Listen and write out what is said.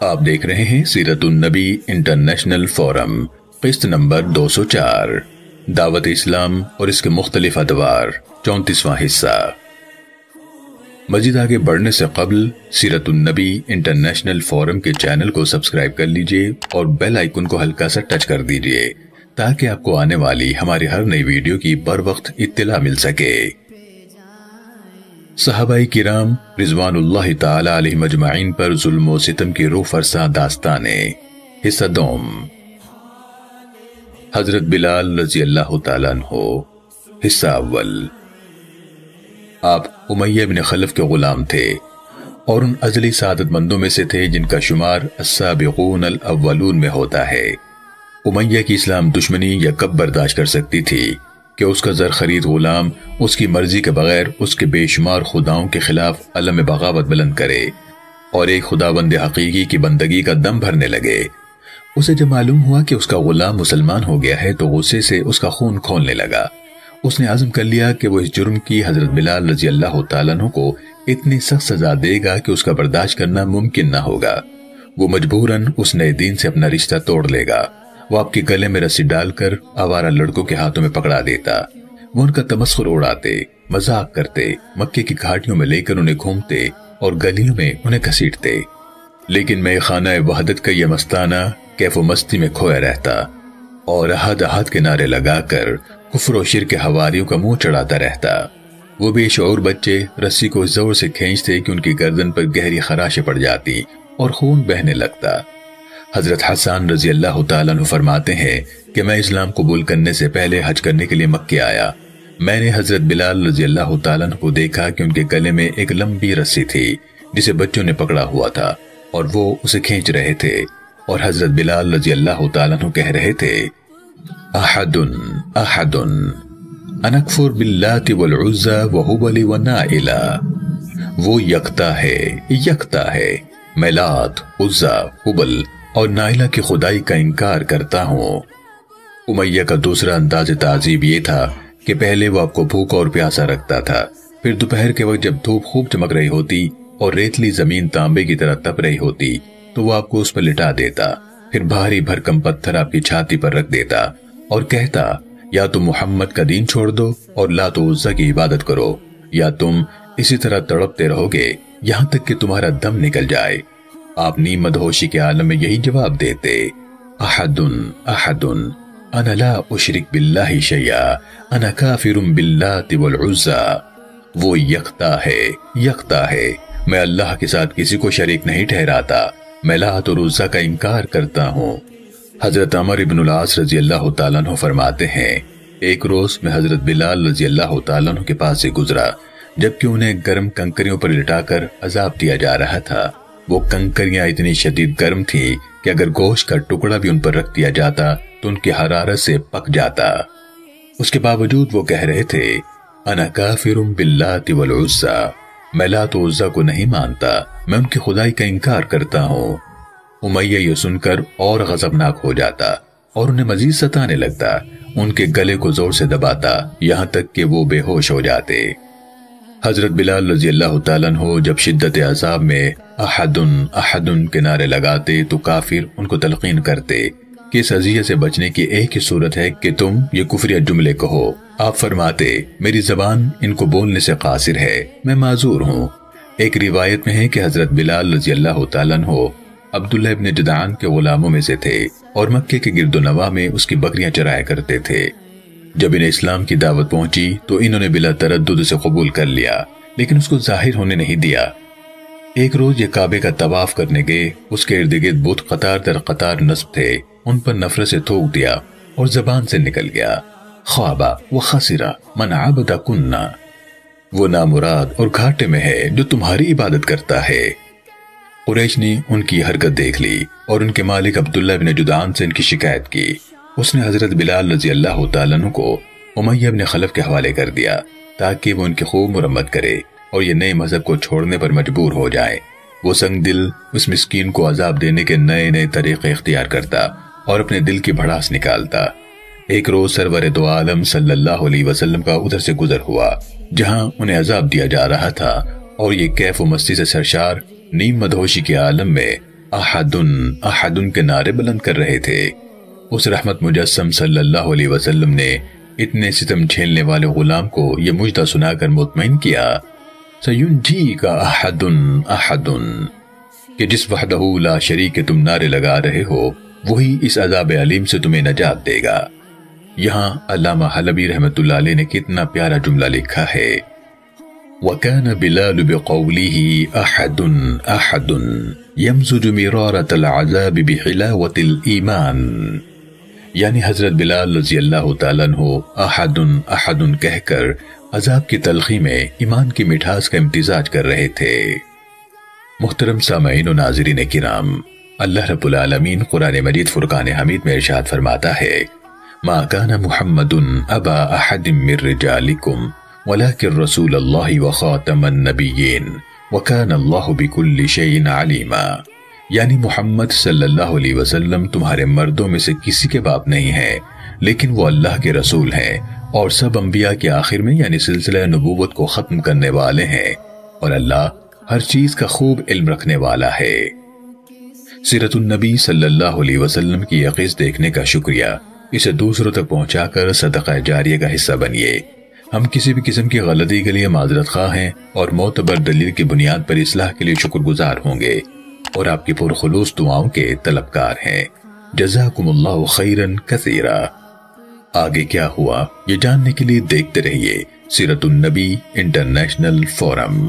آپ دیکھ رہے ہیں سیرت النبی انٹرنیشنل فورم قسط نمبر 204 دعوت اسلام اور اس کے مختلف ادوار 34واں حصہ۔ مزید آگے بڑھنے سے قبل سیرت النبی انٹرنیشنل فورم کے چینل کو سبسکرائب کر لیجئے اور بیل آئیکن کو ہلکا سا ٹچ کر دیجئے تاکہ آپ کو آنے والی ہماری ہر نئی ویڈیو کی بر وقت اطلاع مل سکے۔ صحابہ کرام رضوان اللہ تعالی علیہم اجمعین پر ظلم و ستم کی روح فرساں داستانیں، حصہ دوم۔ حضرت بلال رضی اللہ تعالیٰ عنہ، حصہ اول۔ آپ امیہ بن خلف کے غلام تھے اور ان ازلی سعادت مندوں میں سے تھے جن کا شمار السابقون الاولون میں ہوتا ہے۔ امیہ کی اسلام دشمنی یا کب برداشت کر سکتی تھی کہ اس کا زر خرید غلام اس کی مرضی کے بغیر اس کے بے شمار خداؤں کے خلاف علم بغاوت بلند کرے اور ایک خداوند حقیقی کی بندگی کا دم بھرنے لگے۔ اسے جب معلوم ہوا کہ اس کا غلام مسلمان ہو گیا ہے تو غصے سے اس کا خون کھولنے لگا۔ اس نے عزم کر لیا کہ وہ اس جرم کی حضرت بلال رضی اللہ تعالیٰ عنہ کو اتنی سخت سزا دے گا کہ اس کا برداشت کرنا ممکن نہ ہوگا۔ وہ مجبوراً اس نئے دین سے اپنا رشتہ توڑ لے گا۔ وہ آپ کے گلے میں رسی ڈال کر آوارہ لڑکوں کے ہاتھوں میں پکڑا دیتا۔ وہ ان کا تمسخر اڑاتے، مذاق کرتے، مکے کی گھاٹیوں میں لے کر انہیں گھومتے اور گلیوں میں انہیں گھسیٹتے، لیکن میں خانہ وحدت کا یہ مستانہ کیف و مستی میں کھویا رہتا اور احد احد کے نعرے لگا کر کفر و شرک کے حواریوں کا منہ چڑھاتا رہتا۔ وہ بے شعور بچے رسی کو زور سے کھینچتے کہ ان کی گردن پر گہری خراشیں پڑ جاتی اور خون بہنے لگتا۔ حضرت حسان رضی اللہ تعالیٰ عنہ فرماتے ہیں کہ میں اسلام قبول کرنے سے پہلے حج کرنے کے لیے مکے آیا۔ میں نے حضرت بلال رضی اللہ تعالیٰ عنہ کو دیکھا کہ ان کے گلے میں ایک لمبی رسی تھی جسے بچوں نے پکڑا ہوا تھا اور وہ اسے کھینچ رہے تھے، اور حضرت بلال رضی اللہ تعالیٰ عنہ کہہ رہے تھے احد احد انکفر باللات والعزى وہبل ونائلہ، وہ یکتا ہے، میں لات، عزا، حبل اور نائلہ کی خدائی کا انکار کرتا ہوں۔ امیہ کا دوسرا انداز تعذیب یہ تھا کہ پہلے وہ آپ کو بھوکا اور پیاسا رکھتا تھا، پھر دوپہر کے وقت جب دھوپ خوب چمک رہی ہوتی اور ریتلی زمین تانبے کی طرح تپ رہی ہوتی تو وہ آپ کو اس پر لٹا دیتا، پھر بھاری بھرکم پتھر آپ کی چھاتی پر رکھ دیتا اور کہتا یا تم محمد کا دین چھوڑ دو اور لات و عزا کی عبادت کرو، یا تم اسی طرح تڑپتے رہو گے یہاں تک کہ تمہارا دم نکل جائے۔ آپ نیم مدہوشی کے عالم میں یہی جواب دیتے احد احد انا لا اشرک باللہ شیئا انا کافر باللات والعزى، وہ یکتا ہے، میں اللہ کے ساتھ کسی کو شریک نہیں ٹھہراتا، میں لات اور عزا کا انکار کرتا ہوں۔ حضرت عمر بن العاص رضی اللہ تعالیٰ عنہ فرماتے ہیں ایک روز میں حضرت بلال رضی اللہ تعالیٰ عنہ کے پاس سے گزرا جبکہ انہیں گرم کنکریوں پر لٹا کر عذاب دیا جا رہا تھا۔ وہ کنکریاں اتنی شدید گرم تھی کہ اگر گوشت کا ٹکڑا بھی ان پر رکھ دیا جاتا تو ان کی حرارت سے پک جاتا۔ اس کے باوجود وہ کہہ رہے تھے انا کافر باللات والعزى، میں لات و عزا کو نہیں مانتا، میں ان کی خدائی کا انکار کرتا ہوں۔ امیہ یہ سن کر اور غضبناک ہو جاتا اور انہیں مزید ستانے لگتا، ان کے گلے کو زور سے دباتا یہاں تک کہ وہ بے ہوش ہو جاتے۔ حضرت بلال رضی اللہ تعالیٰ عنہ جب شدت عذاب میں احد احد کے نعرے لگاتے تو کافر ان کو تلقین کرتے کہ اس اذیت سے بچنے کی ایک ہی صورت ہے کہ تم یہ کفریہ جملے کہو۔ آپ فرماتے میری زبان ان کو بولنے سے قاصر ہے، میں معذور ہوں۔ ایک روایت میں ہے کہ حضرت بلال رضی اللہ تعالیٰ عنہ عبداللہ ابن جدعان کے غلاموں میں سے تھے اور مکے کے گرد و نواح میں اس کی بکریاں چرایا کرتے تھے۔ جب انہیں اسلام کی دعوت پہنچی تو انہوں نے بلا تردد اسے قبول کر لیا، لیکن اس کو ظاہر ہونے نہیں دیا۔ ایک روز یہ کعبے کا طواف کرنے گئے، اس کے ارد گرد بت قطار در قطار نصب تھے، ان پر نفرت سے تھوک دیا اور زبان سے نکل گیا خوابا و خسرا من عبد کننا، وہ نامراد اور گھاٹے میں ہے جو تمہاری عبادت کرتا ہے۔ قریش نے ان کی حرکت دیکھ لی اور ان کے مالک عبداللہ بن جدعان سے ان کی شکایت کی۔ اس نے حضرت بلال رضی اللہ تعالیٰ عنہ کو امیہ بن خلف کے حوالے کر دیا تاکہ وہ ان کی خوب مرمت کرے اور یہ نئے مذہب کو چھوڑنے پر مجبور ہو جائے۔ وہ سنگ دل اس مسکین کو عذاب دینے کے نئے طریقے اختیار کرتا اور اپنے دل کی بھڑاس نکالتا۔ ایک روز سرور دو عالم صلی اللہ علیہ وسلم کا ادھر سے گزر ہوا جہاں انہیں عذاب دیا جا رہا تھا، اور یہ کیف و مستی سے سرشار نیم مدہوشی کے عالم میں احدن احدن کے نعرے بلند کر رہے تھے۔ اس رحمت مجسم صلی اللہ علیہ وسلم نے اتنے ستم جھیلنے والے غلام کو یہ مجدہ سنا کر مطمئن کیا، سینجیک احدن احدن، کہ جس وحدہ لا شریک کے تم نعرے لگا رہے ہو وہی اس عذاب علیم سے تمہیں نجات دے گا۔ یہاں علامہ حلبی رحمت اللہ علیہ نے کتنا پیارا جملہ لکھا ہے، وَكَانَ بِلَالُ بِقَوْلِهِ أَحَدٌ أَحَدٌ يَمْزُجُ مِرَارَةَ الْعَذَابِ بِحِلَاوَةِ الْإِيمَانِ، یعنی حضرت بلال رضی اللہ تعالیٰ عنہ احدن احدن کہہ کر عذاب کی تلخی میں ایمان کی مٹھاس کا امتزاج کر رہے تھے۔ محترم سامعین و ناظرین کرام، اللہ رب العالمین قرآن مجید فرقان حمید میں ارشاد فرماتا ہے، ما کان محمد ابا احد من رجالکم ولكن رسول اللہ وخاتم النبیین وکان اللہ بکل شیء علیما، یعنی محمد صلی اللہ علیہ وسلم تمہارے مردوں میں سے کسی کے باپ نہیں ہے، لیکن وہ اللہ کے رسول ہیں اور سب انبیاء کے آخر میں یعنی سلسلہ نبوت کو ختم کرنے والے ہیں، اور اللہ ہر چیز کا خوب علم رکھنے والا ہے۔ سیرت النبی صلی اللہ علیہ وسلم کی یہ قص دیکھنے کا شکریہ، اسے دوسروں تک پہنچا کر صدقہ جاریہ کا حصہ بنیے۔ ہم کسی بھی قسم کی غلطی کے لیے معذرت خواہ ہیں اور معتبر دلیل کی بنیاد پر اصلاح کے لیے شکر گزار ہوں گے اور آپ کی پرخلوص دعاؤں کے طلبکار ہیں۔ جزاکم اللہ خیرا کثیرا۔ آگے کیا ہوا یہ جاننے کے لیے دیکھتے رہیے سیرت النبی انٹرنیشنل فورم۔